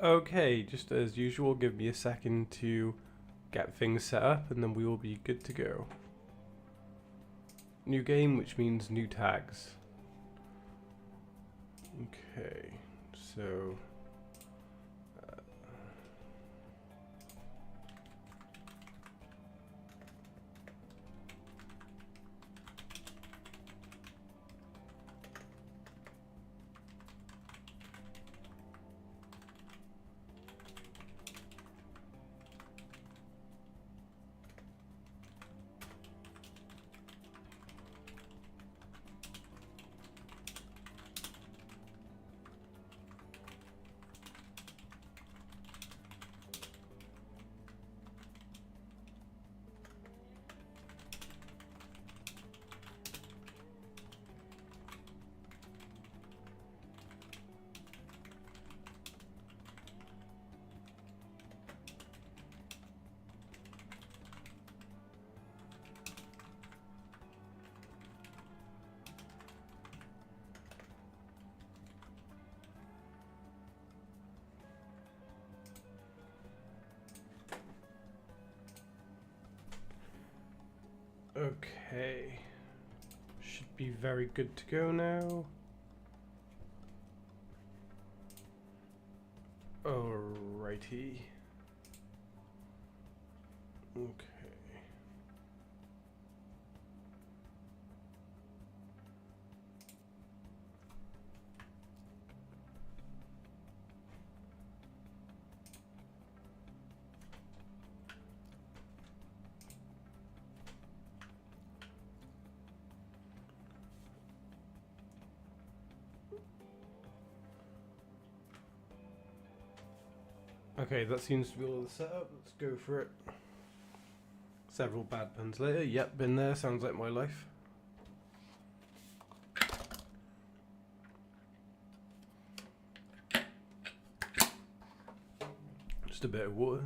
Okay, just as usual, give me a second to get things set up and then we will be good to go. New game, which means new tags. Okay, so... Okay, should be very good to go now. Alrighty. Okay. Okay, that seems to be all the setup. Let's go for it. Several bad puns later. Yep, been there. Sounds like my life. Just a bit of water.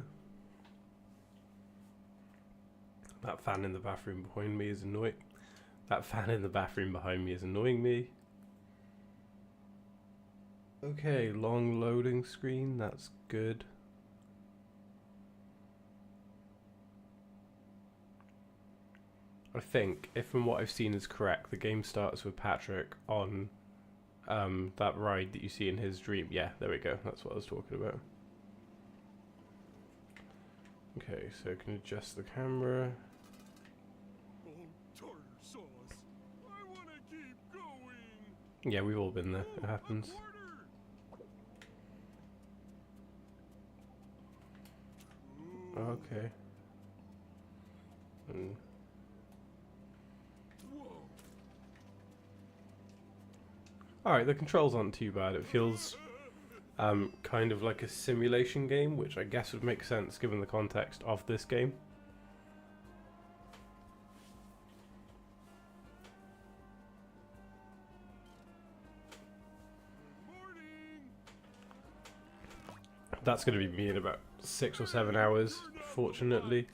That fan in the bathroom behind me is annoying. That fan in the bathroom behind me is annoying me. Okay, long loading screen. That's good. I think, if from what I've seen is correct, the game starts with Patrick on that ride that you see in his dream. Yeah, there we go. That's what I was talking about. Okay, so I can adjust the camera. Tartar sauce. I want to keep going. Yeah, we've all been there. It happens. Okay. Alright, the controls aren't too bad. It feels kind of like a simulation game, which I guess would make sense given the context of this game. That's going to be me in about 6 or 7 hours, fortunately.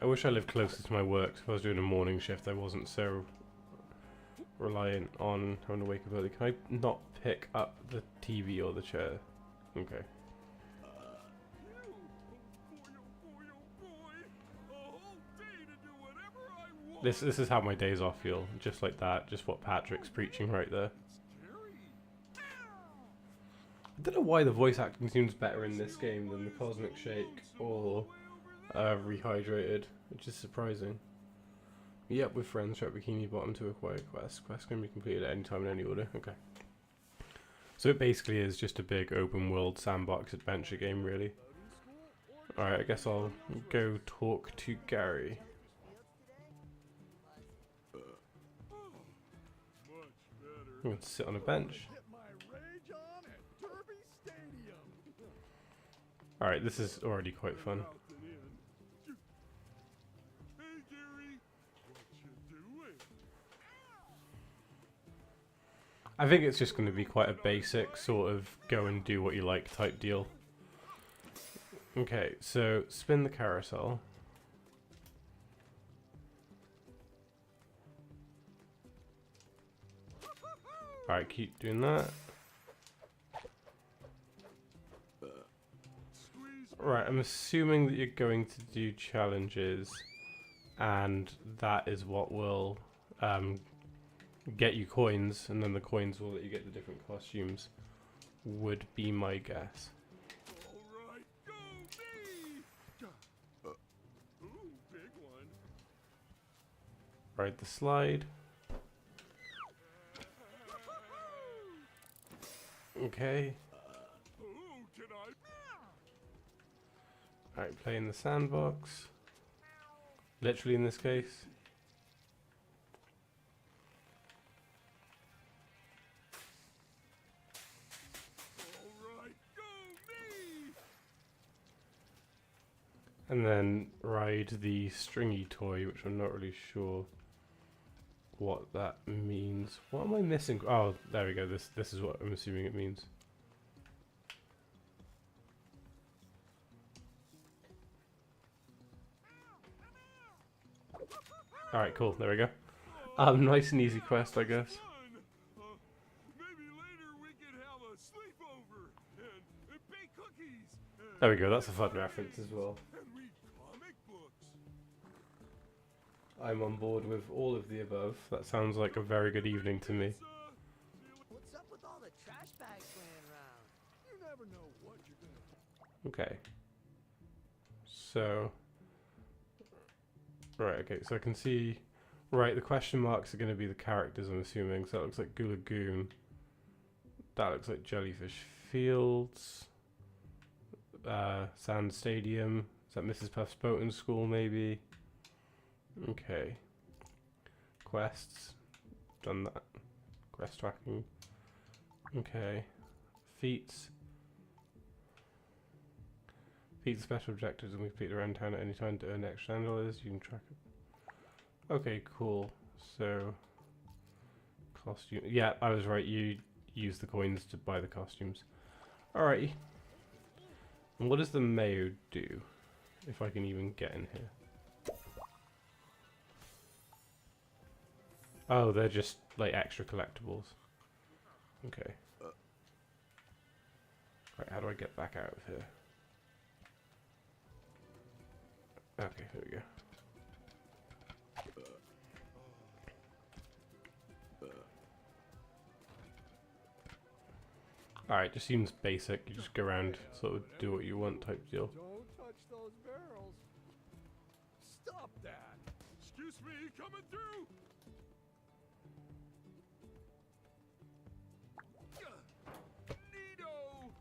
I wish I lived closer to my work. If I was doing a morning shift, I wasn't so reliant on having to wake up early. Can I not pick up the TV or the chair? Okay. This is how my days off feel. Just like that. Just what Patrick's preaching right there. I don't know why the voice acting seems better in this game than the Cosmic Shake or Rehydrated, which is surprising. Yep, with friends, track Bikini Bottom to acquire quest. Quest can be completed at any time in any order. Okay. So it basically is just a big open world sandbox adventure game, really. Alright, I guess I'll go talk to Gary. I'm going to sit on a bench. Alright, this is already quite fun. I think it's just going to be quite a basic sort of go and do what you like type deal. Okay, so spin the carousel. Alright, keep doing that. Right, I'm assuming that you're going to do challenges, and that is what will get you coins, and then the coins will let you get the different costumes, would be my guess. Alright, go me! Ooh, big one. Ride the slide. Okay. Ooh, can I? Alright, play in the sandbox. Literally in this case. Alright, go me! And then ride the stringy toy, which I'm not really sure what that means. What am I missing? Oh, there we go. This is what I'm assuming it means. Alright, cool. There we go. Nice and easy quest, I guess. Fun. Maybe later we can have a sleepover and bake cookies. There we go. That's a fun reference as well. And read comic books. I'm on board with all of the above. That sounds like a very good evening to me. What's up with all the trash bags laying around? You never know what you're gonna. Okay. So. Right, okay, so I can see. Right, the question marks are going to be the characters, I'm assuming. So that looks like Goo Lagoon. That looks like Jellyfish Fields. Sand Stadium. Is that Mrs. Puff's boating school, maybe? Okay. Quests. Done that. Quest tracking. Okay. Feats. Feats special objectives and we complete around town at any time to earn extra $10. You can track it. Okay, cool. So, costume. Yeah, I was right. You use the coins to buy the costumes. Alrighty. And what does the mayo do? If I can even get in here. Oh, they're just like extra collectibles. Okay. Right, how do I get back out of here? Okay, here we go. Alright, just seems basic. You just go around, sort of do what you want type deal. Don't touch those barrels. Stop that. Excuse me, coming through. Neato.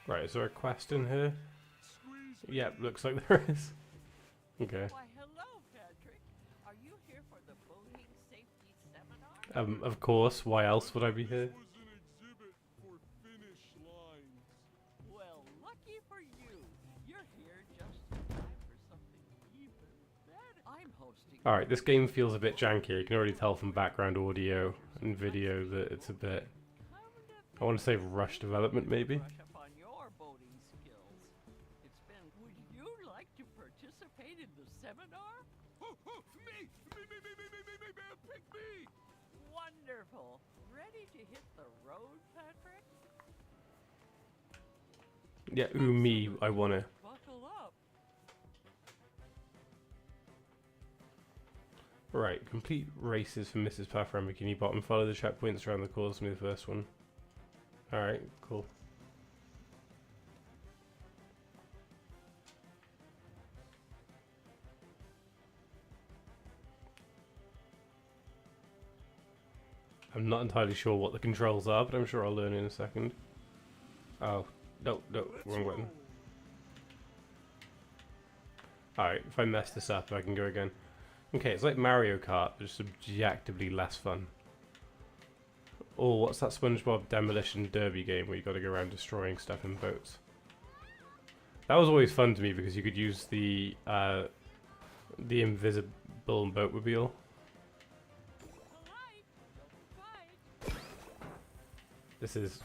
Right, is there a quest in here? Squeeze. Yep, looks like there is. Okay. Why, hello, Patrick. Are you here for the boating safety seminar? Of course, why else would I be here? This was an exhibit for finish lines. Well, lucky for you. You're here just in time for something even better. I'm hosting. Alright, this game feels a bit janky. You can already tell from background audio and video that it's a bit, I want to say rush development maybe? Brush up on your boating skills. It's been. Would you like to participate in the seminar? Oh, me, pick me. Wonderful. Ready to hit the road, Patrick? Yeah, ooh me, I wanna. Buckle up. Right, complete races for Mrs. Puff around Bikini Bottom. Follow the checkpoints around the course from the first one. Alright, cool. I'm not entirely sure what the controls are, but I'm sure I'll learn in a second. Oh, no, wrong button. Alright, if I mess this up, I can go again. Okay, it's like Mario Kart, but just objectively less fun. Oh, what's that SpongeBob Demolition Derby game where you got to go around destroying stuff in boats? That was always fun to me because you could use the invisible boatmobile. This is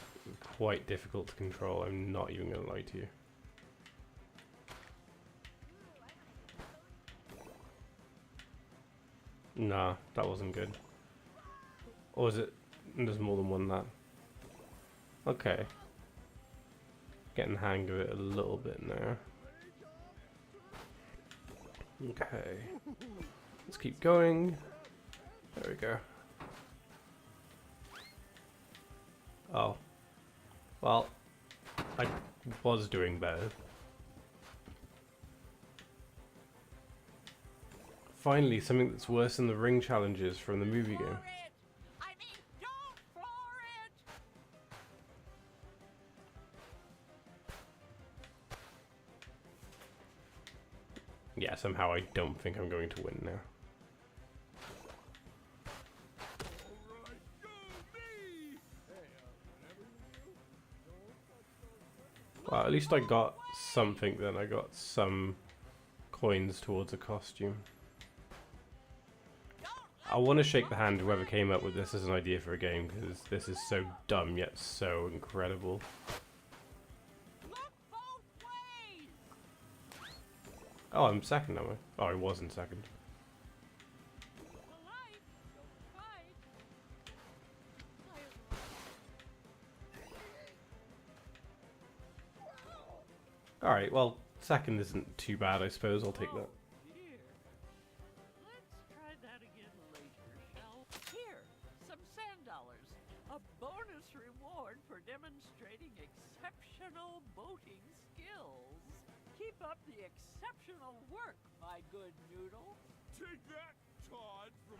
quite difficult to control, I'm not even going to lie to you. Nah, that wasn't good. Or is it? There's more than one that. Okay. Getting the hang of it a little bit now. Okay. Let's keep going. There we go. Oh. Well, I was doing better. Finally, something that's worse than the ring challenges from the movie game. Floor it! I mean, don't floor it! Yeah, somehow I don't think I'm going to win now. Alright, go me! Hey, whatever you do, don't touch those. Well, at least I got something then. I got some coins towards a costume. I want to shake the hand of whoever came up with this as an idea for a game, because this is so dumb yet so incredible. Look both ways! Oh, I'm second, am I? Oh, I wasn't second. Polite, don't fight. Alright, well, second isn't too bad, I suppose. I'll take that. Dear. Let's try that again later, shall we? Here, some sand dollars. A bonus reward for demonstrating exceptional boating skills. Keep up the exceptional work, my good noodle. Take that, Todd, from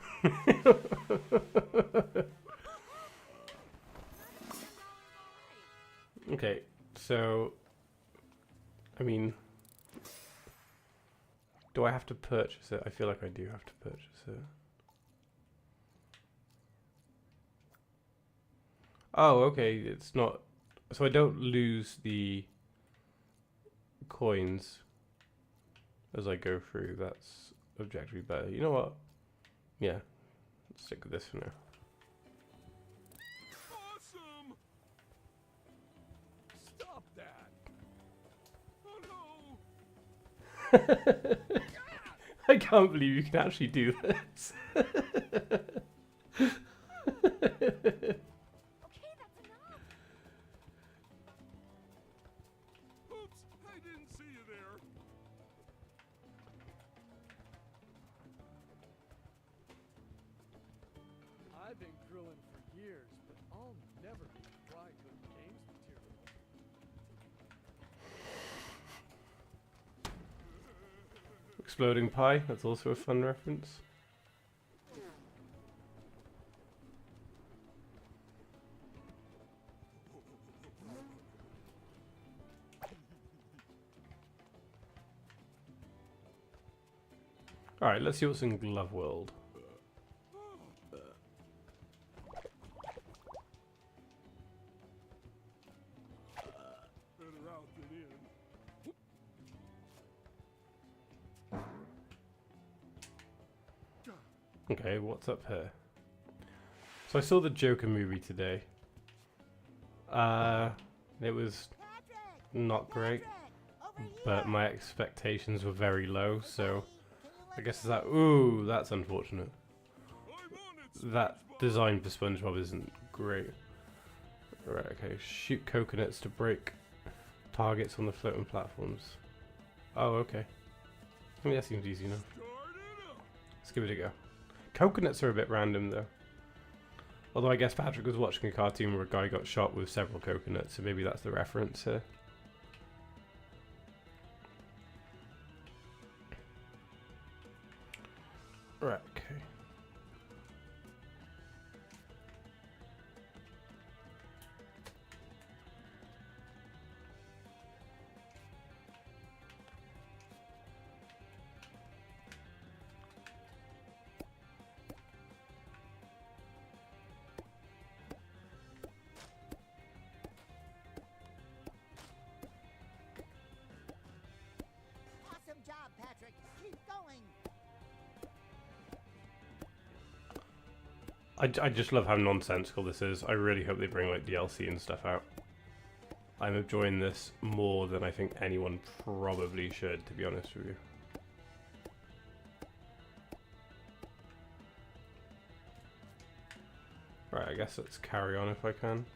Okay, so... I mean... Do I have to purchase it? I feel like I do have to purchase it. Oh, okay, it's not... So I don't lose the coins as I go through. That's objectively better. You know what? Yeah, let's stick with this for now. awesome! Stop that! Oh no! I can't believe you can actually do this. Okay, that's enough. Oops, I didn't see you there. I've been grilling for years, but I'll never be dry good games material. Exploding pie, that's also a fun reference. Alright, let's see what's in Glove World. Better out than in. Okay, what's up here? So I saw the Joker movie today. It was Patrick! not great, Patrick! Over but here! my expectations were very low, so I guess it's that. Ooh, that's unfortunate. I'm on it, That SpongeBob. design for SpongeBob isn't great. Right, okay. Shoot coconuts to break targets on the floating platforms. Oh, okay. I mean, that seems easy enough. Start it up. Let's give it a go. Coconuts are a bit random, though. Although I guess Patrick was watching a cartoon where a guy got shot with several coconuts, so maybe that's the reference here. Right, okay. Awesome job, Patrick. Keep going. I just love how nonsensical this is. I really hope they bring like DLC and stuff out. I'm enjoying this more than I think anyone probably should, to be honest with you. Right, I guess let's carry on if I can.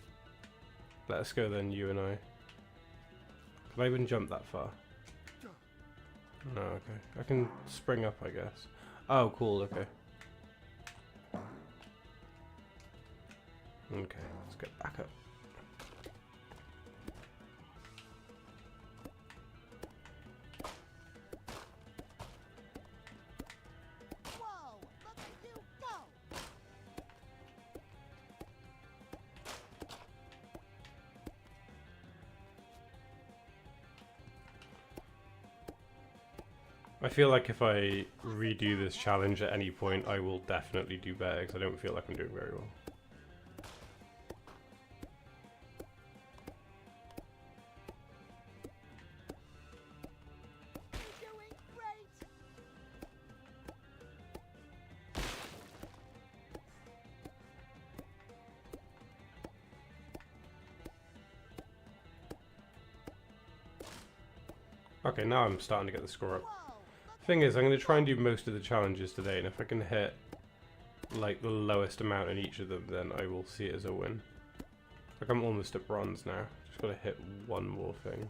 Let us go then, you and I. Can I even jump that far? No, okay. I can spring up, I guess. Oh, cool, okay. Okay, let's get back up. Whoa! Look at you go! I feel like if I redo this challenge at any point, I will definitely do better, because I don't feel like I'm doing very well. You're doing great! Okay, now I'm starting to get the score up. Whoa! Thing is, I'm going to try and do most of the challenges today, and if I can hit like the lowest amount in each of them, then I will see it as a win. Like, I'm almost at bronze now. Just got to hit one more thing.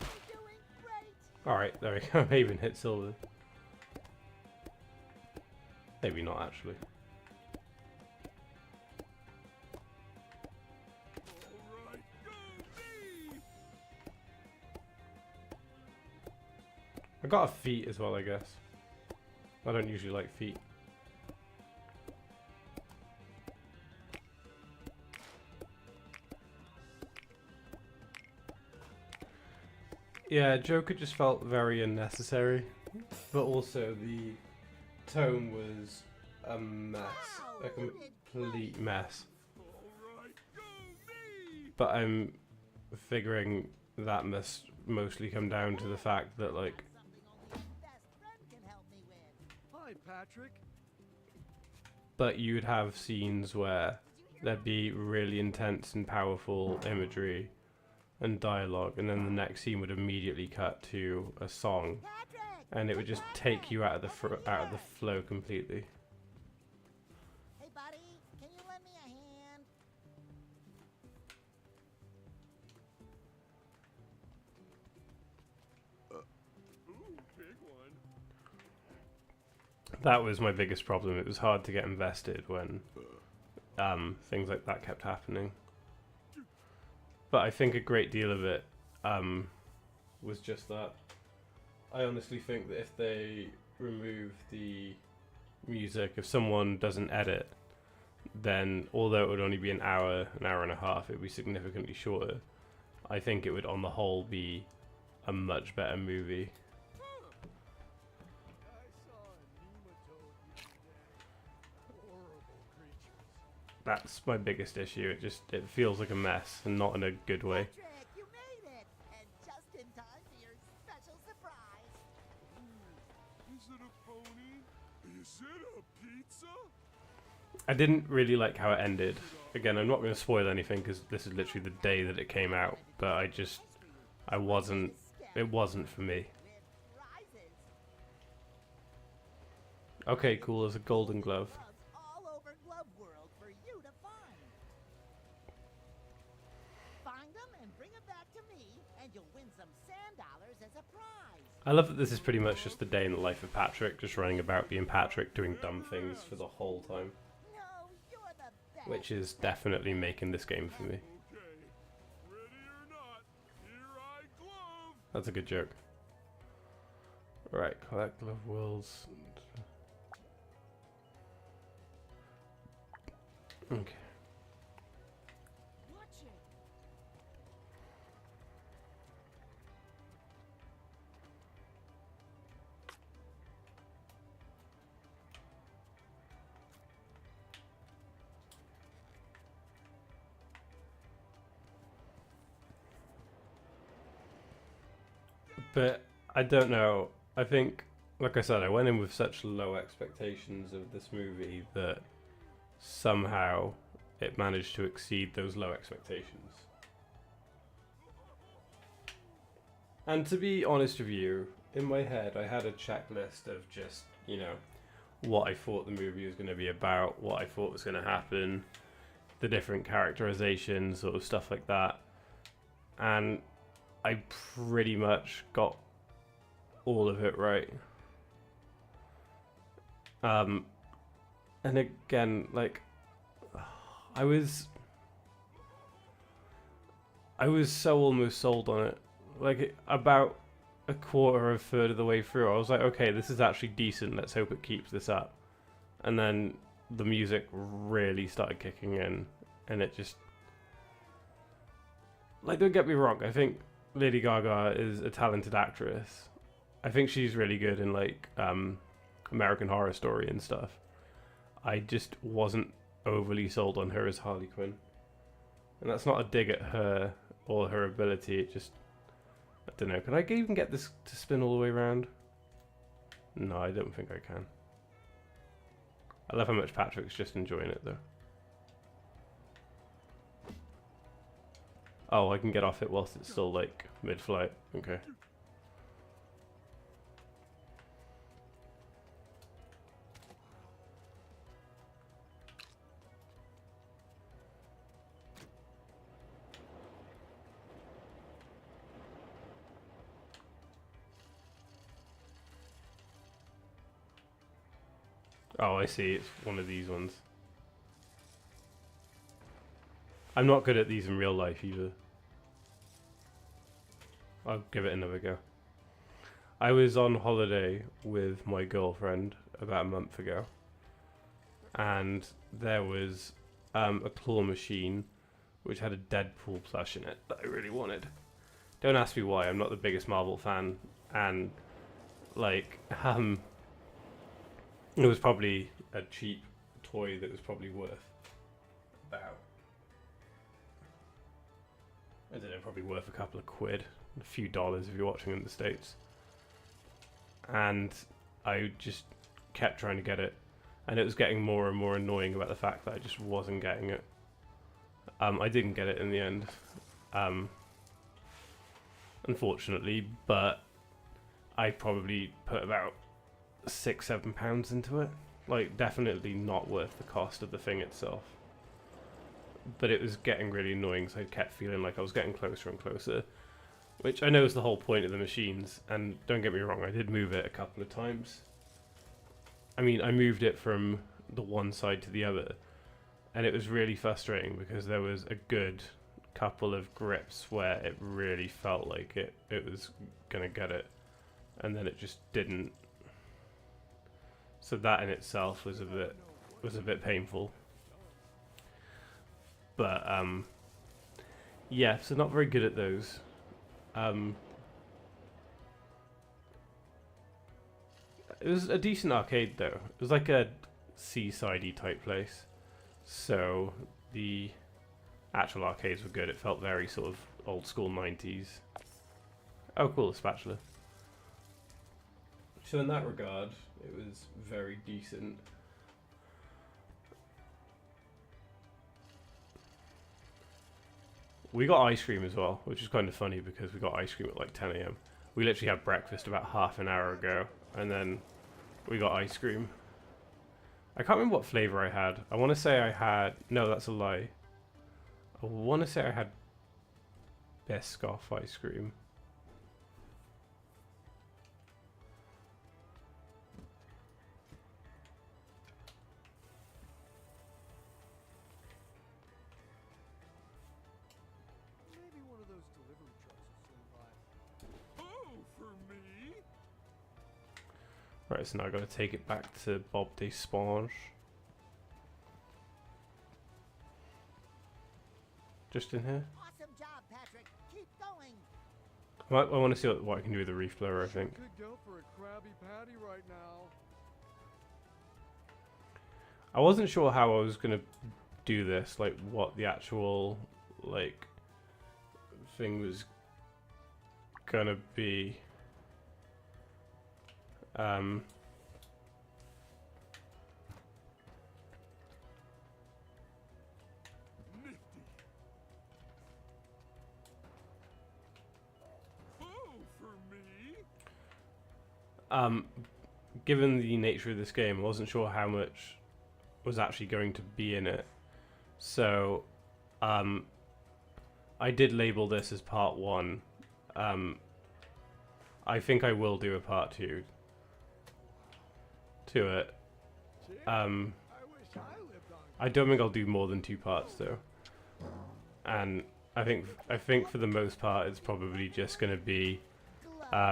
You're doing great! Alright, there we go. I even hit silver. Maybe not, actually. Alright, go me! I got a feat as well, I guess. I don't usually like feet. Yeah, Joker just felt very unnecessary, but also the tone was a mess, a complete mess. Alright, go me! But I'm figuring that must mostly come down to the fact that, like, Something only my best friend can help me with. Hi, Patrick. but you'd have scenes where there'd be really intense and powerful imagery and dialogue, and then the next scene would immediately cut to a song, Patrick! and it would just take you out of the flow completely. Hey, buddy, can you lend me a hand? Ooh, big one. That was my biggest problem. It was hard to get invested when things like that kept happening. But I think a great deal of it was just that. I honestly think that if they remove the music, if someone doesn't edit, then although it would only be an hour and a half, it would be significantly shorter. I think it would on the whole be a much better movie. I saw a nematode the other day. Horrible creatures. That's my biggest issue. It feels like a mess, and not in a good way. Patrick, you made it! And just in time for your special surprise. Is it a pony? Is it a pizza? I didn't really like how it ended. Again, I'm not going to spoil anything because this is literally the day that it came out. But it wasn't for me. With prizes. Okay, cool. There's a golden glove. Gloves all over Glove World for you to find. Find them and bring them back to me, and you'll win some sand dollars as a prize. I love that this is pretty much just the day in the life of Patrick, just running about being Patrick, doing dumb things for the whole time, No, you're the best. which is definitely making this game for me. Okay. Ready or not, here I glove. That's a good joke. Right, collect glove wheels. Okay. Watch it. But I don't know. I think, like I said, I went in with such low expectations of this movie that somehow it managed to exceed those low expectations. And to be honest with you, in my head I had a checklist of just, you know, what I thought the movie was going to be about, what I thought was going to happen, the different characterizations, sort of stuff like that. And I pretty much got all of it right. And again, like, I was so almost sold on it. Like, about a quarter or a third of the way through, I was like, okay, this is actually decent. Let's hope it keeps this up. And then the music really started kicking in, and it just, like, don't get me wrong, I think Lady Gaga is a talented actress. I think she's really good in, like, American Horror Story and stuff. I just wasn't overly sold on her as Harley Quinn. And that's not a dig at her or her ability, it just, I don't know. Can I even get this to spin all the way around? No, I don't think I can. I love how much Patrick's just enjoying it, though. Oh, I can get off it whilst it's still, like, mid-flight. Okay. Oh, I see. It's one of these ones. I'm not good at these in real life either. I'll give it another go. I was on holiday with my girlfriend about a month ago, and there was a claw machine which had a Deadpool plush in it that I really wanted. Don't ask me why. I'm not the biggest Marvel fan, and like it was probably a cheap toy that was probably worth about, I don't know, probably worth a couple of quid, a few dollars if you're watching in the States. And I just kept trying to get it, and it was getting more and more annoying about the fact that I just wasn't getting it. I didn't get it in the end, unfortunately, but I probably put about £6-7 into it. Like, definitely not worth the cost of the thing itself. But it was getting really annoying, so I kept feeling like I was getting closer and closer, which I know is the whole point of the machines. And don't get me wrong, I did move it a couple of times. I mean, I moved it from the one side to the other, and it was really frustrating because there was a good couple of grips where it really felt like it was gonna get it, and then it just didn't. So that in itself was a bit painful. But yeah, so not very good at those. It was a decent arcade though. It was like a seaside-y type place, so the actual arcades were good. It felt very sort of old school 90s. Oh cool, a spatula. So in that regard, it was very decent. We got ice cream as well, which is kind of funny because we got ice cream at like 10 AM. We literally had breakfast about half an hour ago, and then we got ice cream. I can't remember what flavor I had. I want to say I had... No, that's a lie. I want to say I had Biscoff ice cream. Maybe one of those delivery trucks will swing by. Oh, for me? Right, so now I've got to take it back to Bob de Sponge. Just in here. Awesome job, Patrick. Keep going. I want to see what I can do with the reef blower, I think. Could go for a Krabby Patty right now. I wasn't sure how I was going to do this, like what the actual, like, thing was going to be. given the nature of this game, I wasn't sure how much was actually going to be in it. So, I did label this as part 1. I think I will do a part 2 to it. I wish I lived on. I don't think I'll do more than 2 parts though. And I think for the most part it's probably just going to be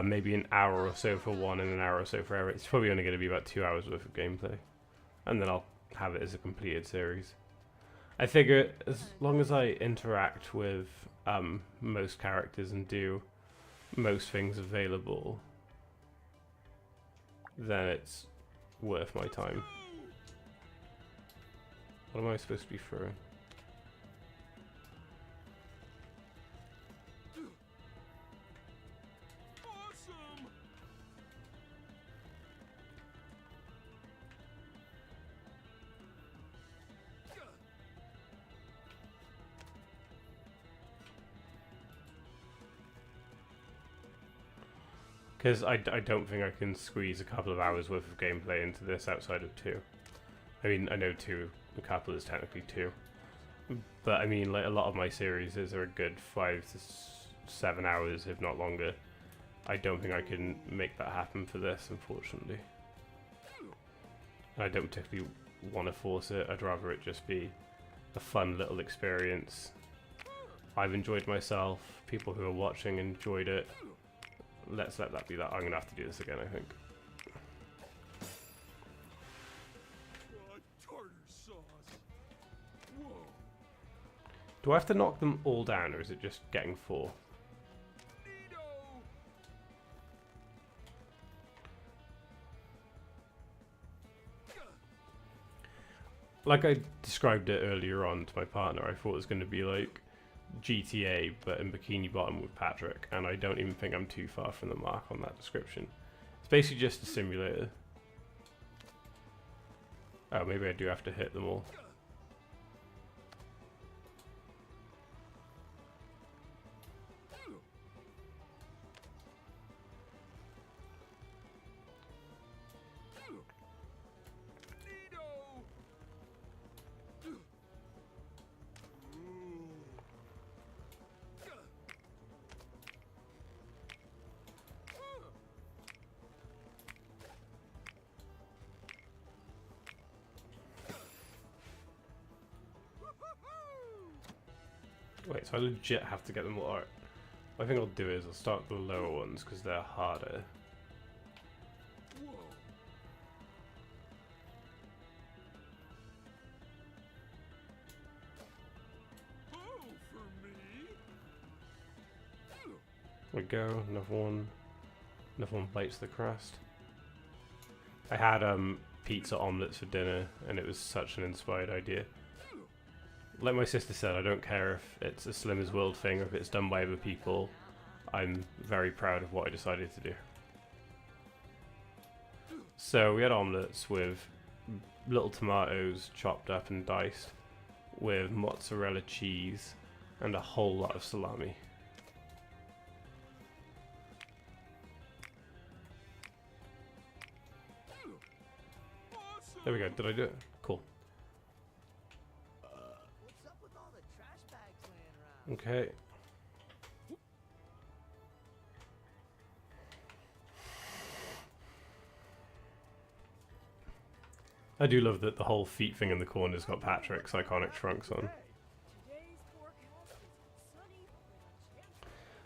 maybe an hour or so for one and an hour or so for every. It's probably only going to be about 2 hours worth of gameplay, and then I'll have it as a completed series. I figure as long as I interact with most characters and do most things available, then it's worth my time. What am I supposed to be throwing? Awesome! Because I don't think I can squeeze a couple of hours worth of gameplay into this outside of 2. I mean, I know 2, a couple is technically 2. But I mean, like, a lot of my series are a good 5 to 7 hours, if not longer. I don't think I can make that happen for this, unfortunately. I don't particularly want to force it. I'd rather it just be a fun little experience. I've enjoyed myself. People who are watching enjoyed it. Let's let that be that. I'm going to have to do this again, I think. Tartar sauce. Whoa. Do I have to knock them all down, or is it just getting 4? Neato. Like I described it earlier on to my partner, I thought it was going to be like GTA, but in Bikini Bottom with Patrick, and I don't even think I'm too far from the mark on that description. It's basically just a simulator. Oh, maybe I do have to hit them all. Wait, so I legit have to get them all. Alright. What I think I'll do is I'll start with the lower ones because they're harder. Whoa. Oh, for me? There we go, another one. Another one bites the crust. I had pizza omelets for dinner, and it was such an inspired idea. Like my sister said, I don't care if it's a Slim as World thing or if it's done by other people. I'm very proud of what I decided to do. So we had omelettes with little tomatoes chopped up and diced, with mozzarella cheese and a whole lot of salami. There we go, did I do it? Cool. What's up with all the trash bags laying around? Okay. I do love that the whole feet thing in the corner's got Patrick's iconic trunks on.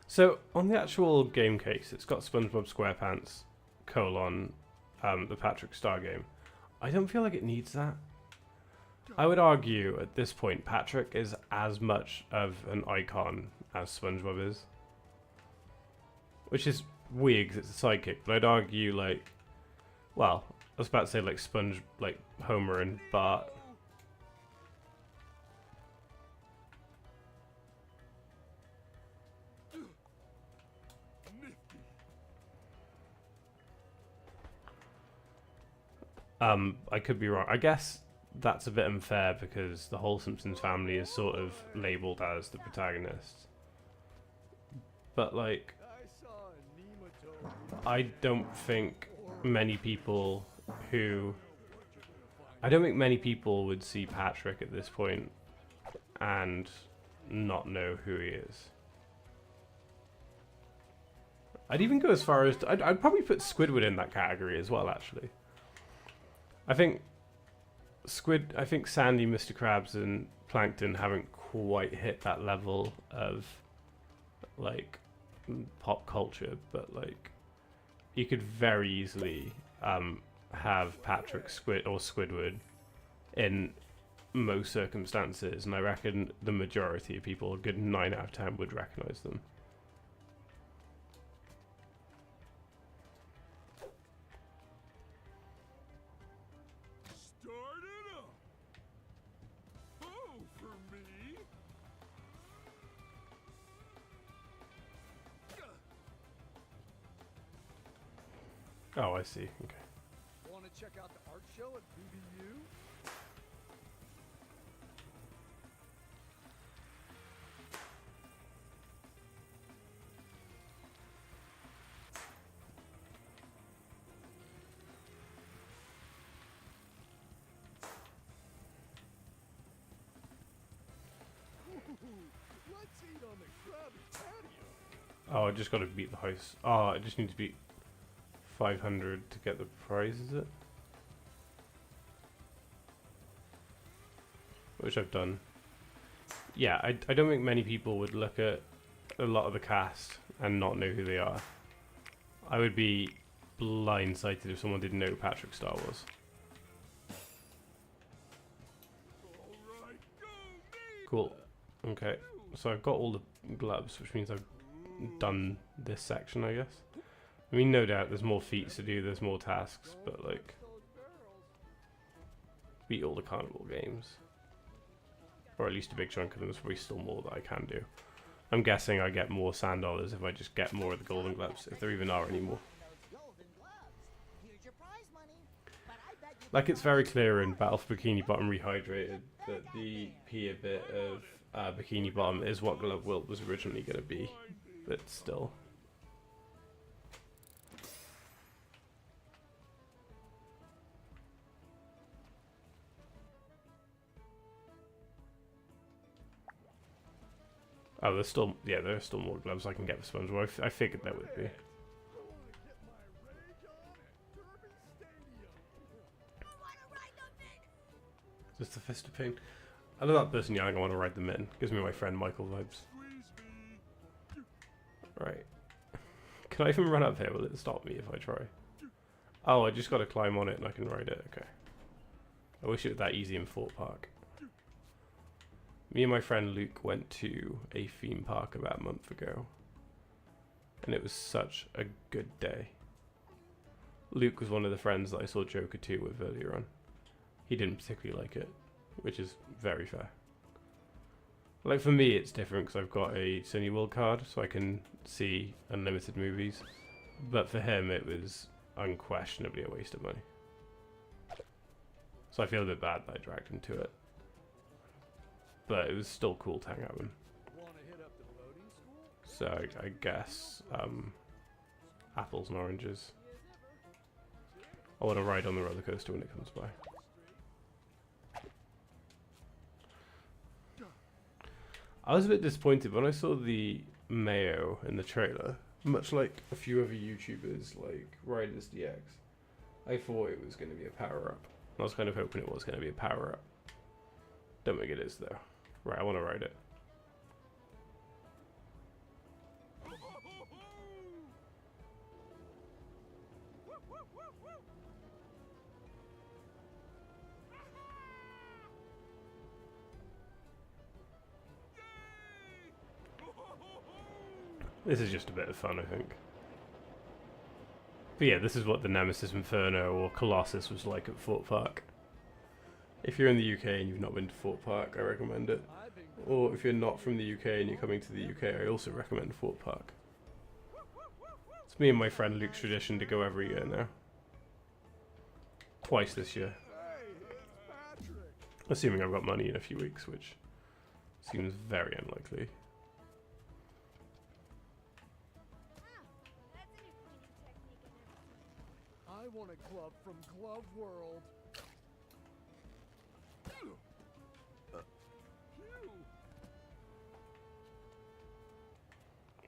So, on the actual game case, it's got SpongeBob SquarePants, the Patrick Star game. I don't feel like it needs that. I would argue, at this point, Patrick is as much of an icon as SpongeBob is. Which is weird, because it's a sidekick, but I'd argue, like... Well, I was about to say, like, Homer and Bart. I could be wrong. I guess that's a bit unfair because the whole Simpsons family is sort of labeled as the protagonists. But, like, I saw a nematode. I don't think many people who... I don't think many people would see Patrick at this point and not know who he is. I'd even go as far as... I'd probably put Squidward in that category as well, actually. I think Sandy, Mr. Krabs, and Plankton haven't quite hit that level of, like, pop culture, but, like, you could very easily have Patrick Squidward in most circumstances, and I reckon the majority of people, a good 9 out of 10, would recognize them. Start it up. Oh, for me? Oh, I see. Okay. Want to check out the art show at BBU? Ooh, let's eat on the Krabby patio. Oh, I just got to beat the house. Oh, I just need to beat 500 to get the prize, is it? Which I've done. Yeah, I don't think many people would look at a lot of the cast and not know who they are. I would be blindsided if someone didn't know who Patrick Star was. All right, go me. Cool. Okay, so I've got all the gloves, which means I've done this section, I guess. I mean, no doubt there's more feats to do, there's more tasks, but, like, beat all the carnival games. Or at least a big chunk of them. There's probably still more that I can do. I'm guessing I get more sand dollars if I just get more of the golden gloves, if there even are any more. Like, it's very clear in Battle for Bikini Bottom Rehydrated that the Pia bit of Bikini Bottom is what Glove Wilt was originally going to be, but still. Oh, there's still, yeah, there's still more gloves I can get for SpongeBob. I figured there would be. I want to get my rage on at Derby Stadium. Just a fist of pain. I love that person yelling, I want to ride them in. Gives me my friend Michael vibes. Squeeze me. Right. Can I even run up here? Will it stop me if I try? Oh, I just got to climb on it and I can ride it. Okay. I wish it was that easy in Fort Park. Me and my friend Luke went to a theme park about a month ago. And it was such a good day. Luke was one of the friends that I saw Joker 2 with earlier on. He didn't particularly like it, which is very fair. Like, for me it's different because I've got a Cineworld card, so I can see unlimited movies. But for him it was unquestionably a waste of money. So I feel a bit bad that I dragged him to it. But it was still cool to hang out with him. Want to hit up the boating school? So I guess apples and oranges. I want to ride on the roller coaster when it comes by. I was a bit disappointed when I saw the mayo in the trailer. Much like a few other YouTubers like Riders DX, I thought it was going to be a power-up. I was kind of hoping it was going to be a power-up. Don't think it is though. Right, I want to ride it. This is just a bit of fun, I think. But yeah, this is what the Nemesis Inferno or Colossus was like at Fort Park. If you're in the UK and you've not been to Fort Park, I recommend it. Or if you're not from the UK and you're coming to the UK, I also recommend Fort Park. It's me and my friend Luke's tradition to go every year now. Twice this year. Hey, it's Patrick. Assuming I've got money in a few weeks, which seems very unlikely. I want a glove from Glove World. Phew.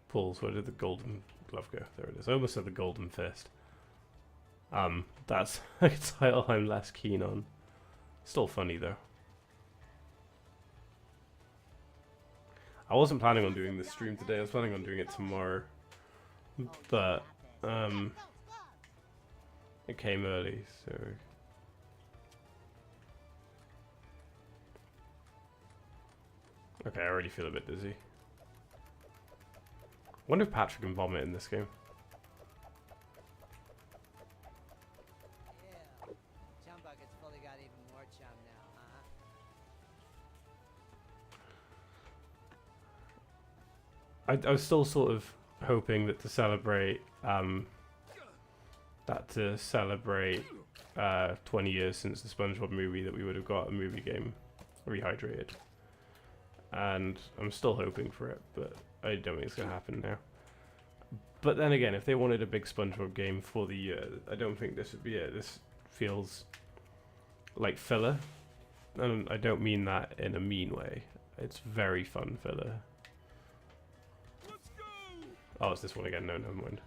Pulls, where did the golden glove go? There it is. I almost said the golden fist. That's a title I'm less keen on. Still funny though. I wasn't planning on doing this stream today, I was planning on doing it tomorrow. But, it came early, so... Okay, I already feel a bit dizzy. Wonder if Patrick can vomit in this game. Yeah. Chum Bucket's fully got even more chum now, huh? I was still sort of hoping that to celebrate 20 years since the SpongeBob movie that we would have got a movie game rehydrated. And I'm still hoping for it, but I don't think it's going to happen now. But then again, if they wanted a big SpongeBob game for the year, I don't think this would be it. This feels like filler. And I don't mean that in a mean way. It's very fun filler. Let's go! Oh, it's this one again. No, never mind.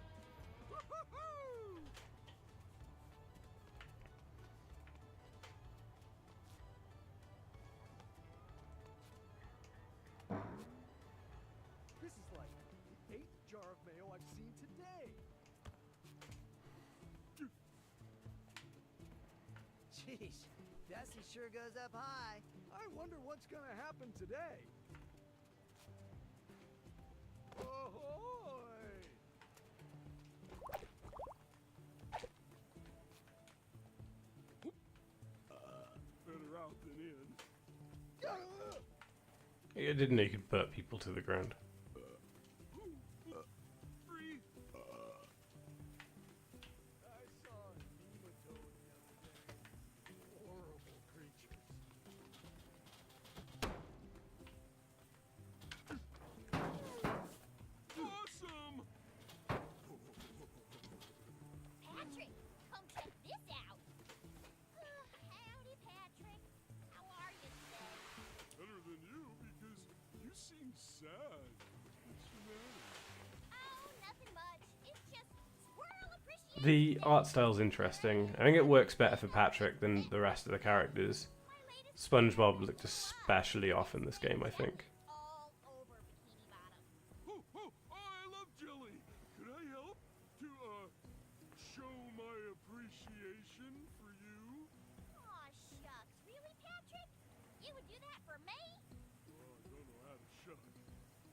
This is like the 8th jar of mayo I've seen today. Jeez, Dusty sure goes up high. I wonder what's gonna happen today. Ahoy! Better out than in. I didn't know you could put people to the ground. Free. I saw a nematode the other day. Horrible creatures. Awesome! Patrick, come check this out. Howdy, Patrick. How are you today? Better than you because you seem sad. What's the matter? Oh, nothing much. It's just squirrel appreciation. The art style's interesting. I think it works better for Patrick than the rest of the characters. SpongeBob looked especially off in this game, I think. All over Bikini Bottom. Oh, I love jelly. Could I help to, show my appreciation for you? Aw, shucks. Really, Patrick? You would do that for me? Well, I don't know how to shuck.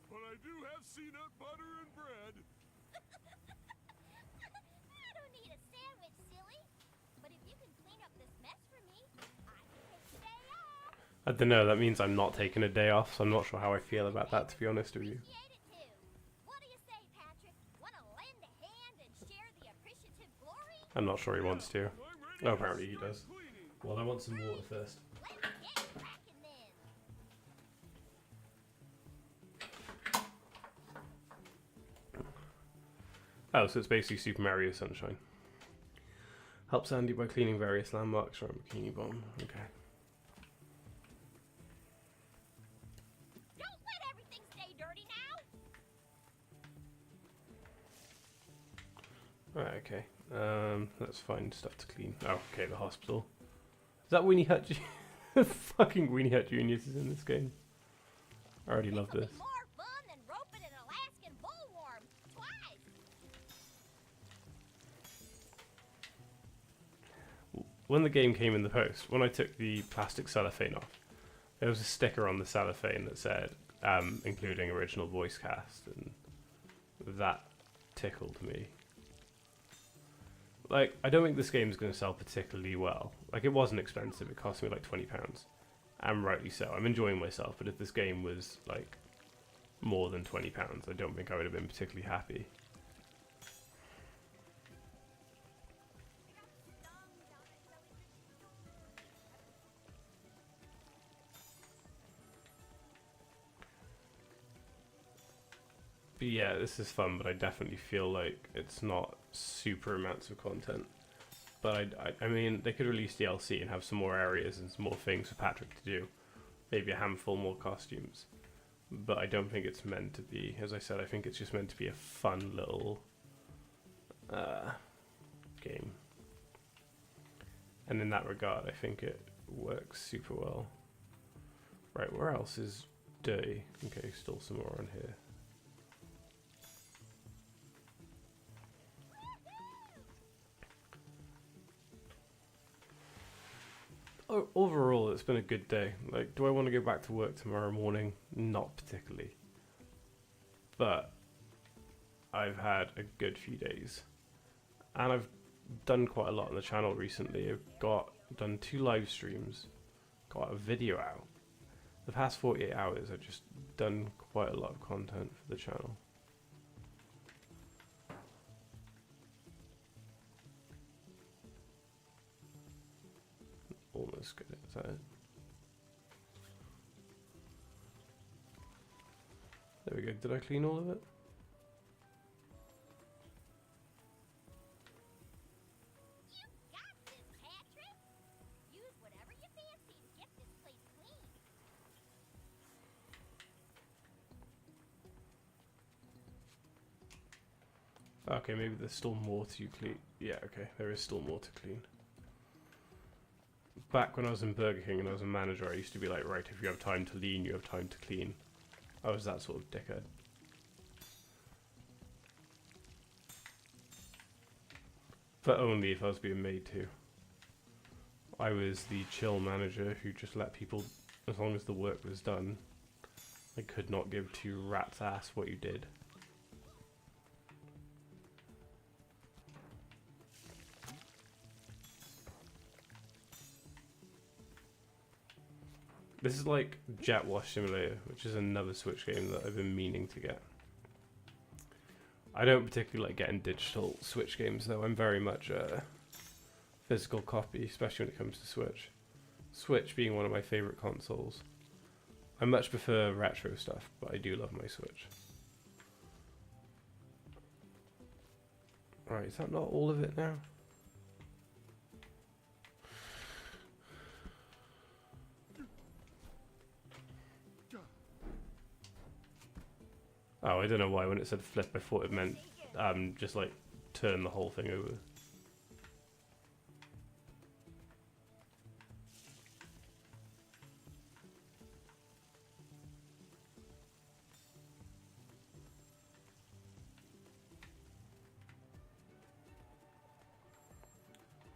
But I do have peanut butter and bread. I don't need a sandwich, silly. But if you can clean up this mess for me, I can take the day off. I don't know, that means I'm not taking a day off, so I'm not sure how I feel about that, to be honest with you. Appreciate it too. What do you say, Patrick? Want to lend a hand and share the appreciative glory? I'm not sure he wants to. I'm ready Oh, to apparently he start does. cleaning. Well, I want some water first. Let's get cracking then. Oh, so it's basically Super Mario Sunshine. Helps Andy by cleaning various landmarks around Bikini Bottom. Okay. Don't let everything stay dirty now. Right, okay. Let's find stuff to clean. Oh, okay, the hospital. Is that Weenie Hut Fucking Weenie Hut Juniors is in this game. I already love This'll this. be more fun than roping an Alaskan bullworm twice. When the game came in the post, when I took the plastic cellophane off, there was a sticker on the cellophane that said, including original voice cast, and that tickled me. Like, I don't think this game is going to sell particularly well. Like, it wasn't expensive, it cost me like £20. And rightly so. I'm enjoying myself, but if this game was, like, more than £20, I don't think I would have been particularly happy. But yeah, this is fun, but I definitely feel like it's not super amounts of content. But I mean, they could release DLC and have some more areas and some more things for Patrick to do. Maybe a handful more costumes. But I don't think it's meant to be, as I said, I think it's just meant to be a fun little game. And in that regard, I think it works super well. Right, where else is dirty? Okay, still some more on here. Overall, it's been a good day. Like, do I want to go back to work tomorrow morning? Not particularly. But I've had a good few days. And I've done quite a lot on the channel recently. I've done 2 live streams, got a video out. The past 48 hours, I've just done quite a lot of content for the channel. Almost good. Is that it? There we go. Did I clean all of it? You got this, Patrick. Use whatever you fancy to get this place clean. Okay, maybe there's still more to clean. Yeah, okay, there is still more to clean. Back when I was in Burger King and I was a manager, I used to be like, right, if you have time to lean, you have time to clean. I was that sort of dickhead. But only if I was being made to. I was the chill manager who just let people, as long as the work was done, I could not give 2 rats' ass what you did. This is like Jet Wash Simulator, which is another Switch game that I've been meaning to get. I don't particularly like getting digital Switch games though. I'm very much a physical copy, especially when it comes to Switch. Switch being one of my favorite consoles. I much prefer retro stuff, but I do love my Switch. Alright, is that not all of it now? Oh, I don't know why when it said flip I thought it meant just like turn the whole thing over.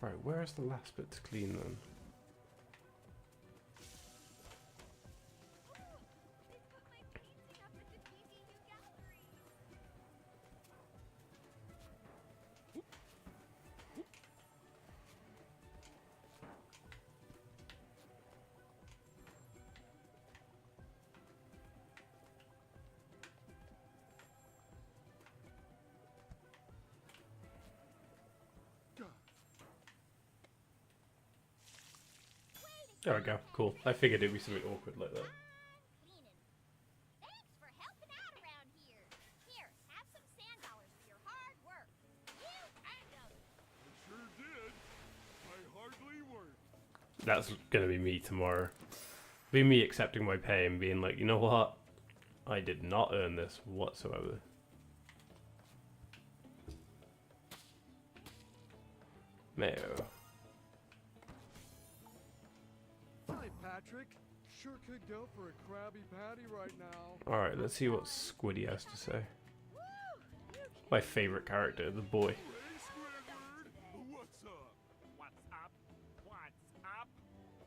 Right, where's the last bit to clean then? There we go, cool. I figured it'd be something awkward like that. Cleaning. Thanks for helping out around here. Here, have some sand dollars for your hard work. You earned them. I sure did. I hardly worked. That's gonna be me tomorrow. Be me accepting my pay and being like, you know what? I did not earn this whatsoever. Mayo. Hi, Patrick. Sure could go for a Krabby Patty right now. Alright, let's see what Squiddy has to say. My favorite character, the boy. Hey, Squidward, what's up? What's up? What's up?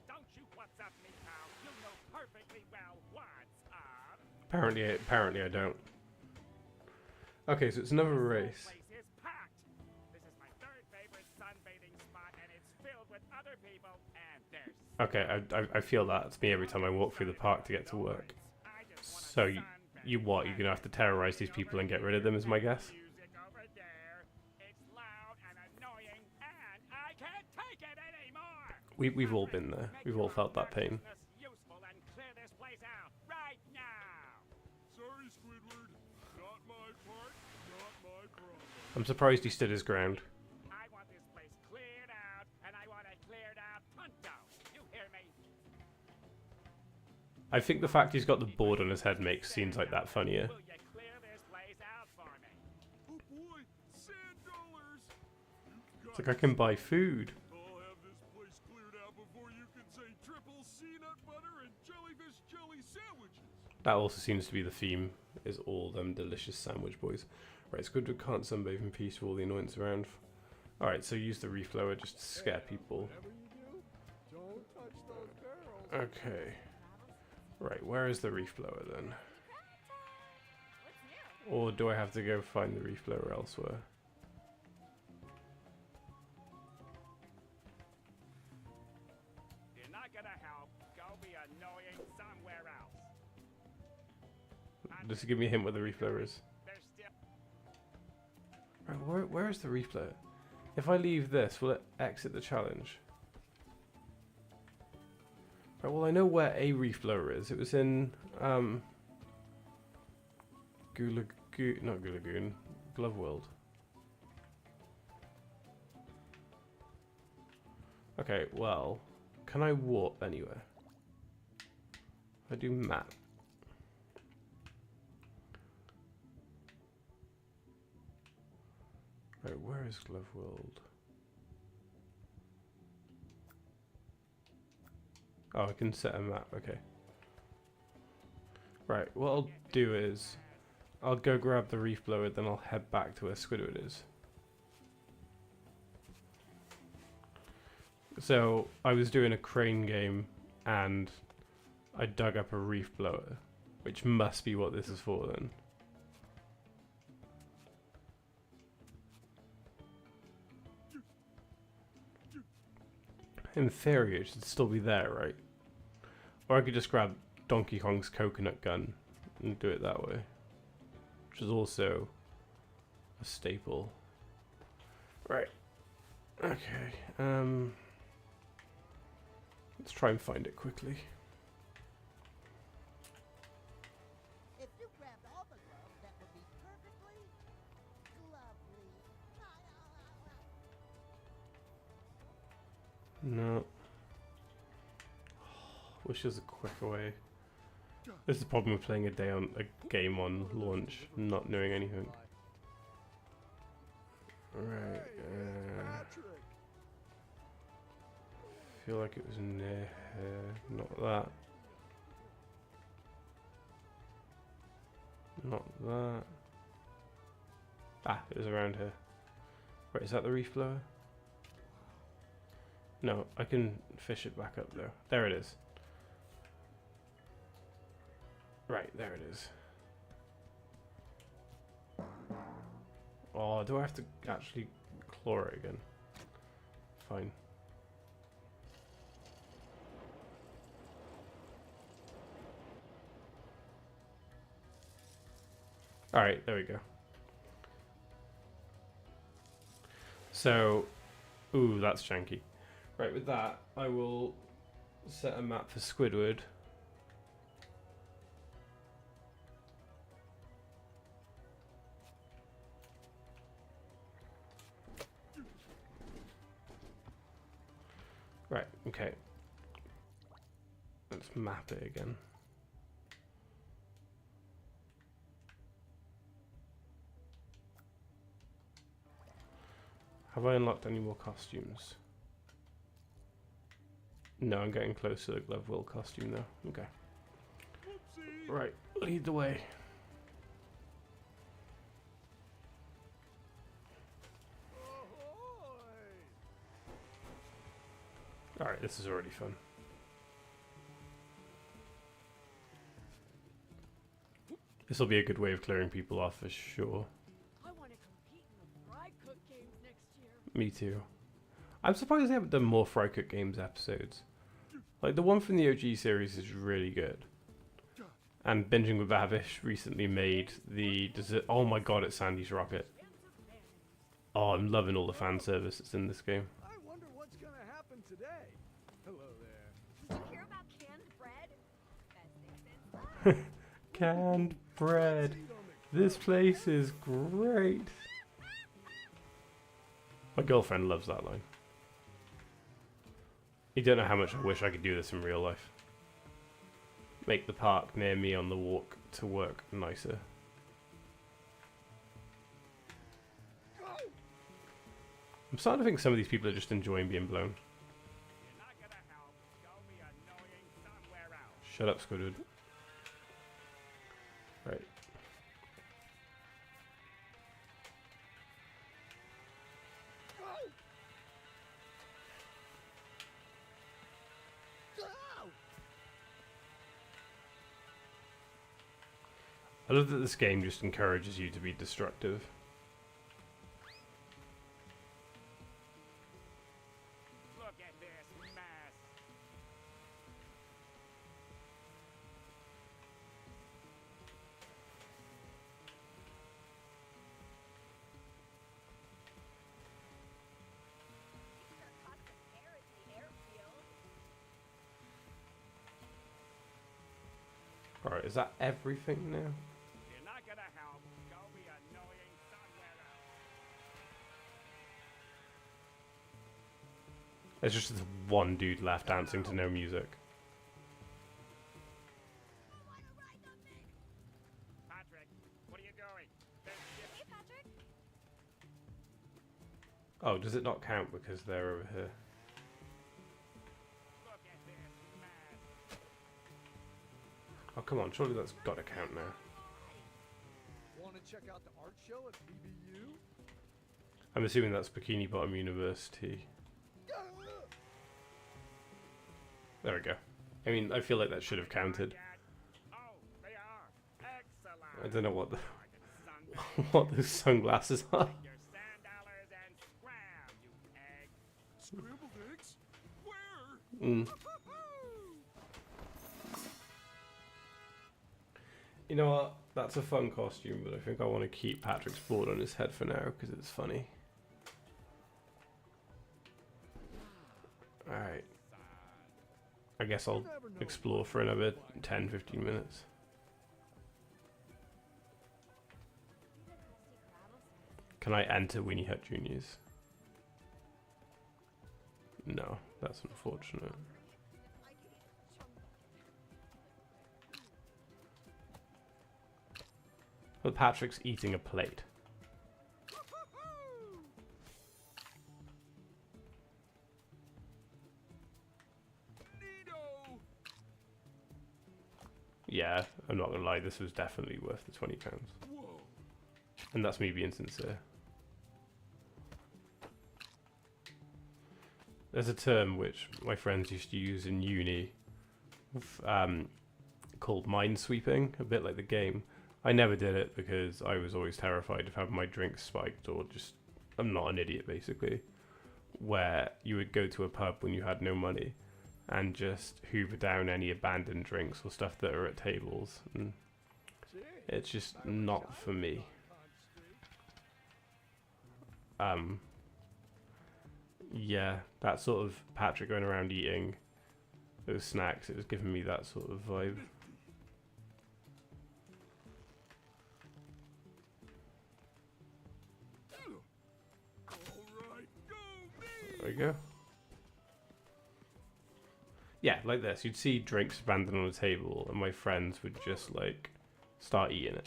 Don't you what's up me, pal. You know perfectly well what's up. Apparently I don't. Okay, so it's another race. This place is packed. This is my 3rd favorite sunbathing spot, and it's filled with other people, and there's... Okay, I feel that. It's me every time I walk through the park to get to work. So you what? You're gonna have to terrorize these people and get rid of them, is my guess? Music over there. It's loud and annoying, and I can't take it anymore. We've all been there. We've all felt that pain. Useful and clear this place out right now. Sorry, Squidward. Not my part, not my problem. I'm surprised he stood his ground. I want this place cleared out I think the fact he's got the board on his head makes scenes like that funnier. Will you clear this place out for me? Oh boy, sand dollars! You've It's got like I can buy food. I'll have this place cleared out before you can say triple peanut butter and jellyfish jelly sandwiches. That also seems to be the theme, is all them delicious sandwich boys. Right, Squidward can't sunbathe in peace with all the annoyance around. Alright, so use the reflower just to scare people. Whatever you do, don't touch those barrels. Okay. Right, where is the reflower then? What's new? Or do I have to go find the reflower elsewhere? You're not gonna help. Go be annoying somewhere else. Does it give me a hint where the reflower is? There's still. Right, where is the reflower? If I leave this, will it exit the challenge? Right, well I know where a reflower is. It was in not Gulagoon, Glove World. Okay, well, can I warp anywhere? If I do map. Right, where is Glove World? Oh, I can set a map, okay. Right, what I'll do is, I'll go grab the reef blower, then I'll head back to where Squidward is. So, I was doing a crane game, and I dug up a reef blower, which must be what this is for then. In theory, it should still be there, right? Or I could just grab Donkey Kong's coconut gun and do it that way. Which is also a staple. Right. Okay. Let's try and find it quickly. If you grabbed all the gloves, that would be perfectly lovely. No. Wish there was a quicker way. This is the problem with playing a game on launch, not knowing anything. Right. Patrick. Feel like it was near here. Not that. Not that. Ah, it was around here. Right, is that the reef blower? No, I can fish it back up though. There it is. Right, there it is. Oh, do I have to actually claw it again? Fine. Alright, there we go. So, ooh, that's janky. Right, with that, I will set a map for Squidward. Right, okay. Let's map it again. Have I unlocked any more costumes? No, I'm getting close to the Glove World costume now. Okay. Whoopsie! Right, lead the way. Alright, this is already fun. This will be a good way of clearing people off for sure. I want to compete in the fry cook games next year. Me too. I'm surprised they haven't done more Fry Cook Games episodes. Like, the one from the OG series is really good. And Binging with Bavish recently made the dessert. Oh my god, it's Sandy's Rocket. Oh, I'm loving all the fan service that's in this game. I wonder what's gonna happen today. Hello there. Did you hear about canned bread? Best thing since Canned bread. This place is great. My girlfriend loves that line. You don't know how much I wish I could do this in real life. make the park near me on the walk to work nicer. I'm starting to think some of these people are just enjoying being blown. You're not gonna help. Go be annoying somewhere else. Shut up, Squidward. Right. I love that this game just encourages you to be destructive. Look at this mess. Alright, is that everything now? You're not gonna help. Go be annoying somewhere else. There's just this one dude left dancing to no music. Patrick, what are you doing? Hey, Patrick. Oh, does it not count because they're over here? Look at this mess. Oh, come on, surely that's got to count now. Want to check out the art show at BBU? I'm assuming that's Bikini Bottom University. There we go. I mean, I feel like that should have counted. Oh, they are. Excellent. I don't know what the Sunday. what those sunglasses are. Your sand dollars and scram, you egg. Scrambled eggs? Where? Mm. You know what? That's a fun costume, but I think I want to keep Patrick's board on his head for now because it's funny. Alright. I guess I'll explore for another 10-15 minutes. Can I enter Weenie Hut Juniors? No, that's unfortunate. Well, Patrick's eating a plate. Neato! Yeah, I'm not gonna lie, this was definitely worth the £20. Whoa. And that's me being sincere. There's a term which my friends used to use in uni called minesweeping, a bit like the game. I never did it because I was always terrified of having my drinks spiked, or just, I'm not an idiot basically, where you would go to a pub when you had no money and just hoover down any abandoned drinks or stuff that are at tables. And it's just not for me. Yeah, that sort of Patrick going around eating those snacks, it was giving me that sort of vibe. Alright, go me! There we go. Yeah, like this. You'd see drinks abandoned on a table and my friends would just like start eating it.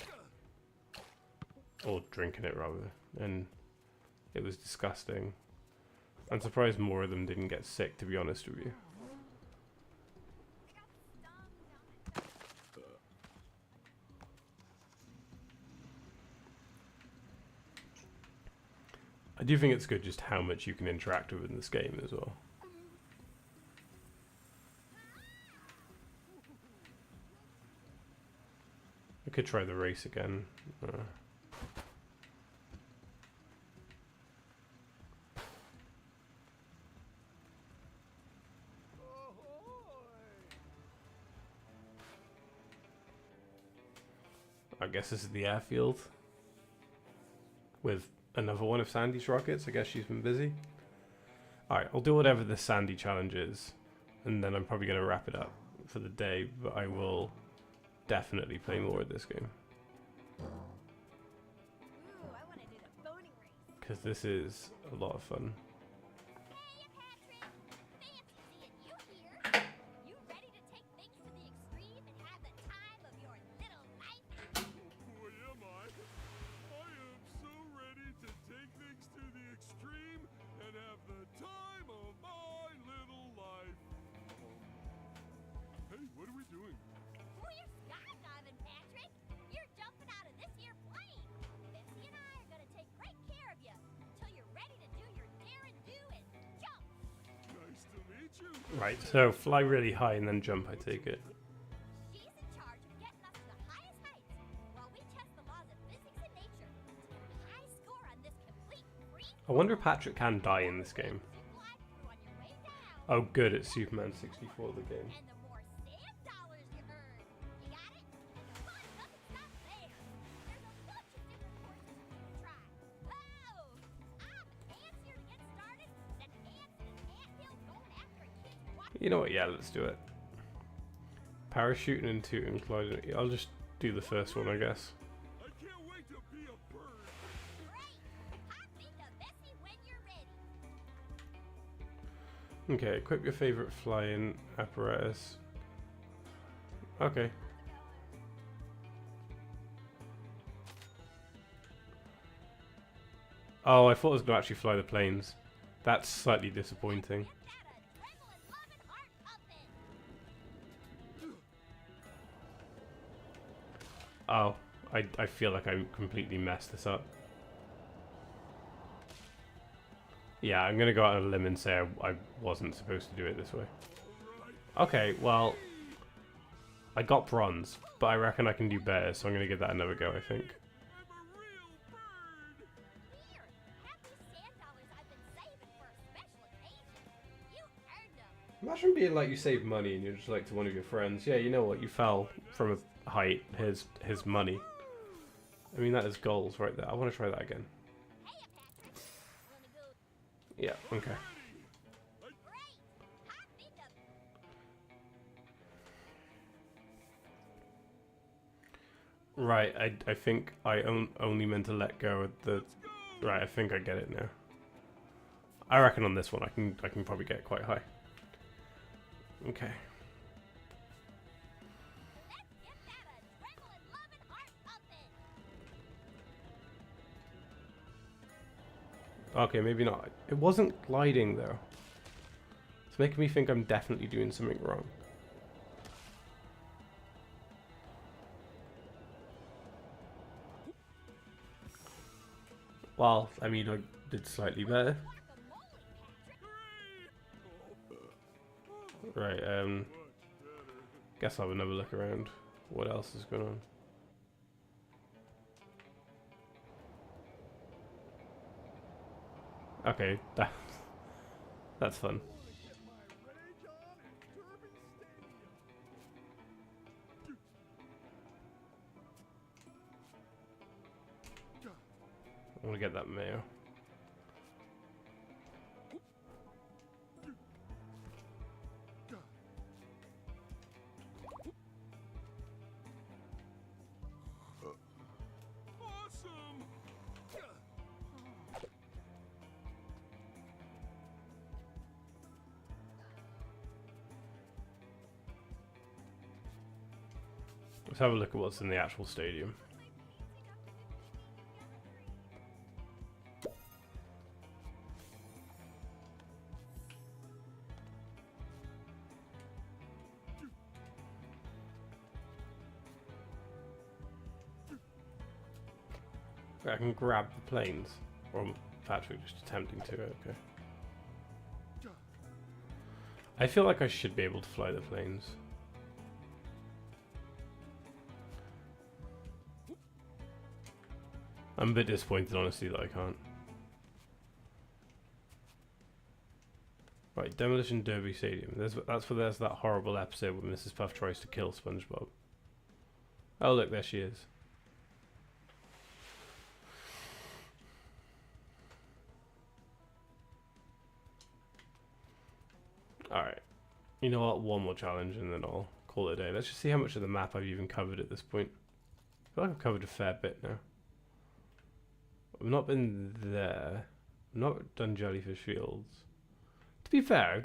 Or drinking it rather. And it was disgusting. I'm surprised more of them didn't get sick, to be honest with you. I do think it's good just how much you can interact with in this game as well. I could try the race again. I guess this is the airfield. With another one of Sandy's rockets. I guess she's been busy. Alright, I'll do whatever the Sandy challenge is. And then I'm probably going to wrap it up for the day. But I will definitely play more of this game. Ooh, I want to do the boating race. Because this is a lot of fun. Hey, Patrick. Fancy seeing you here. You ready to take things to the extreme and have Right, so fly really high and then jump, I take it. She's in charge of getting us to the highest heights while we test the laws of physics and nature to get a high score on this complete free I wonder if Patrick can die in this game. you glide through on your way down. Oh good, it's Superman 64 the game. And the more sand dollars you earn. You got it? And the fun doesn't stop there. There's a bunch of different courses for you to try. Oh! Ants here to get started. Then ants in an anthill going after a kid's watch. You know what, yeah, let's do it. Parachuting into and gliding. I'll just do the first one, I guess. I can't wait to be a bird. Great! Hop into Bessie when you're ready. Okay, equip your favorite flying apparatus. Okay. Oh, I thought I was going to actually fly the planes. That's slightly disappointing. Get that adrenaline-loving heart pumping. Oh, I feel like I completely messed this up. Yeah, I'm going to go out on a limb and say I wasn't supposed to do it this way. Okay, well, I got bronze, but I reckon I can do better, so I'm going to give that another go, I think. I'm a real bird. Here, have these sand dollars I've been saving for a special occasion. You earned them. Imagine being like you save money and you're just like to one of your friends, yeah, you know what, you fell from a height, here's money. I mean, that is goals right there. I want to try that again. Hey, Patrick. Wanna go? Yeah, okay. Great! Hop into Right, I think I only meant to let go of the... Right, I think I get it now. I reckon on this one I can probably get quite high. Okay. Let's get that adrenaline-loving heart pumping. Okay, maybe not. It wasn't gliding though. It's making me think I'm definitely doing something wrong. Well, I mean, I did slightly better. Right, guess I'll have another look around. What else is going on? Okay, that's fun. Get my rage on at Derby Stadium. I want to get that mayo. Awesome. Let's have a look at what's in the actual stadium. I can grab the planes. Or Patrick just attempting to, okay. I feel like I should be able to fly the planes. I'm a bit disappointed, honestly, that I can't. Right, Demolition Derby Stadium. That's where there's that horrible episode where Mrs. Puff tries to kill SpongeBob. Oh, look, there she is. Alright. You know what? One more challenge and then I'll call it a day. Let's just see how much of the map I've even covered at this point. I feel like I've covered a fair bit now. I've not been there. I've not done Jellyfish Fields. To be fair,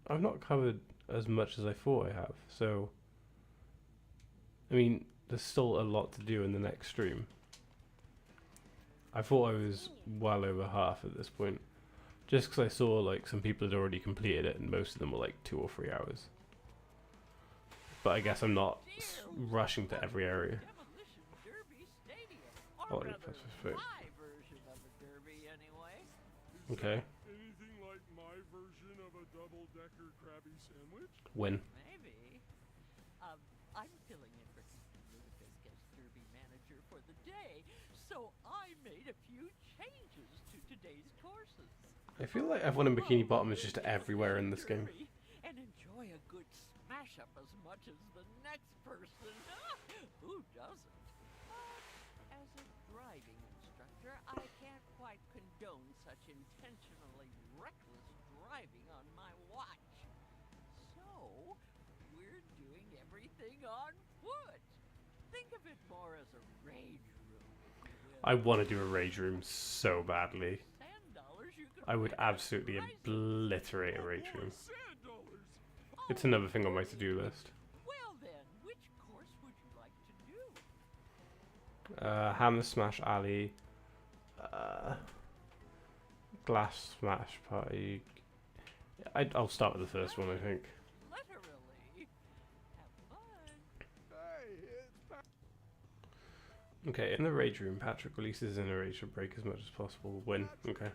I've not covered as much as I thought I have. So, I mean, there's still a lot to do in the next stream. I thought I was well over half at this point. Just because I saw like some people had already completed it and most of them were like 2 or 3 hours. But I guess I'm not rushing to every area. Demolition Derby Stadium. Oh, Or yeah, rather, that's perfect. my version of a derby, anyway. Okay. Anything like my version of a double-decker Krabby sandwich? Win. Maybe. I'm filling in for Ludafisk as Derby manager for the day, so I made a few changes to today's courses. I feel like everyone in Bikini Bottom is just everywhere in this game. And enjoy a good smash up as much as the next person. Who doesn't? But as a driving instructor, I can't quite condone such intentionally reckless driving on my watch. So, we're doing everything on foot. Think of it more as a rage room, if you will. I want to do a rage room so badly. $10 you could I would win absolutely prizes. obliterate a rage room. Sand dollars! It's another thing on my to-do list. Well then, which course would you like to do? Hammer Smash Alley. Glass Smash Party. I'll start with the first one, I think. Literally. Have fun. Hey, it's back. Okay, in the rage room, Patrick releases in a rage to break as much as possible. Win. Okay.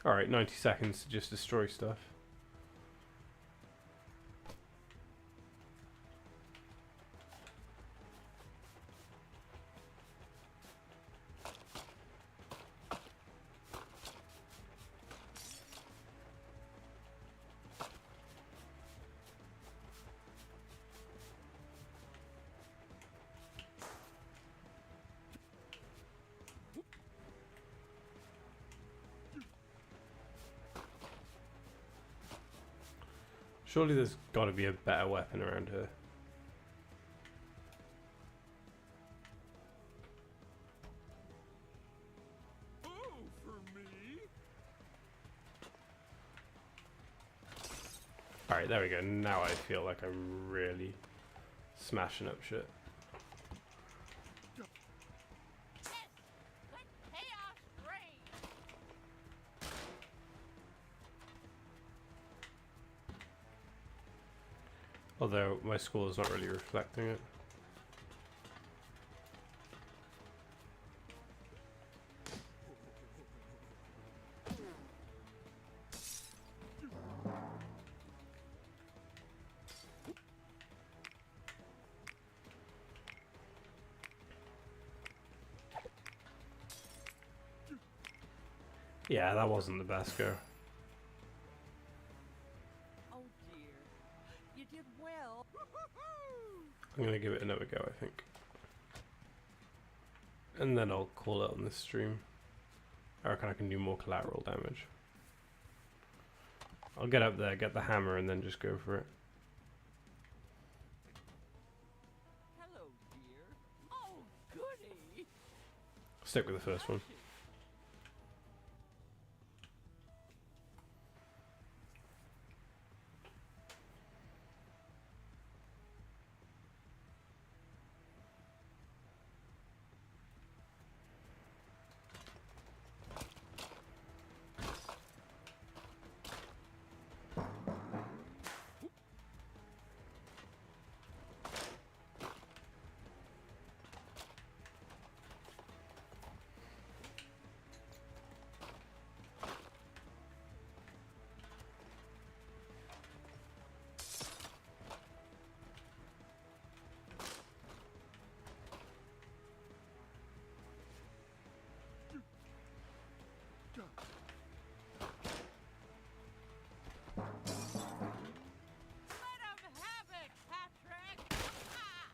Alright, 90 seconds to just destroy stuff. Surely there's got to be a better weapon around here. Oh, for me? Alright, there we go. Now I feel like I'm really smashing up shit. Let chaos reign. Although my score is not really reflecting it. Yeah, that wasn't the best go. Oh dear. You did well. I'm gonna give it another go, I think. And then I'll call it on this stream. I reckon I can do more collateral damage. I'll get up there, get the hammer, and then just go for it. Hello, dear. Oh, goody. Stick with the first one. Let 'em have it, Patrick. Ah!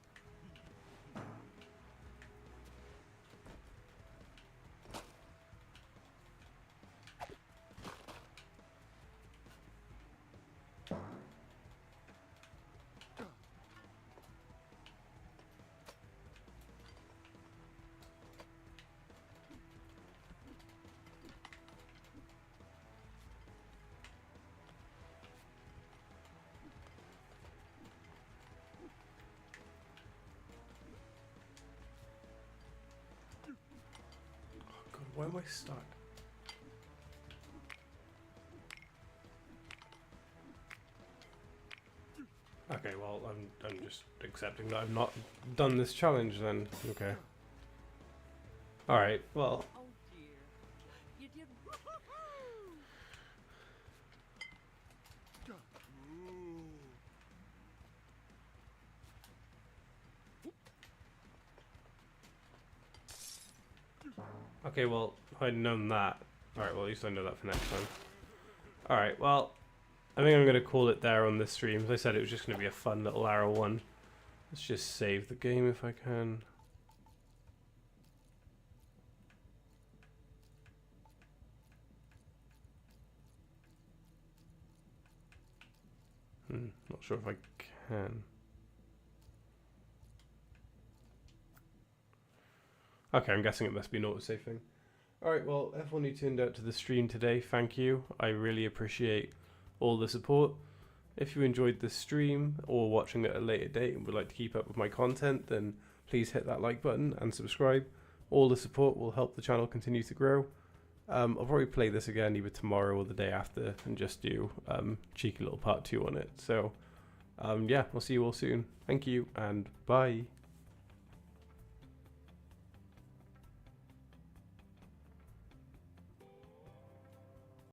Oh god, why am I stuck? Okay, well, I'm just accepting that I've not done this challenge then. Okay. Alright, well, Oh dear. You did woohoo! okay, well, if I'd known that. Alright, well, at least I know that for next time. Alright, well, I think I'm going to call it there on this stream. As I said, it was just going to be a fun little arrow one. Let's just save the game if I can. Not sure if I can. Okay, I'm guessing it must be an autosave. Alright, well, everyone who turned out to the stream today, thank you. I really appreciate all the support. If you enjoyed this stream or watching it at a later date and would like to keep up with my content, then please hit that like button and subscribe. All the support will help the channel continue to grow. I'll probably play this again either tomorrow or the day after and just do cheeky little part 2 on it. So yeah, I'll see you all soon. Thank you and bye.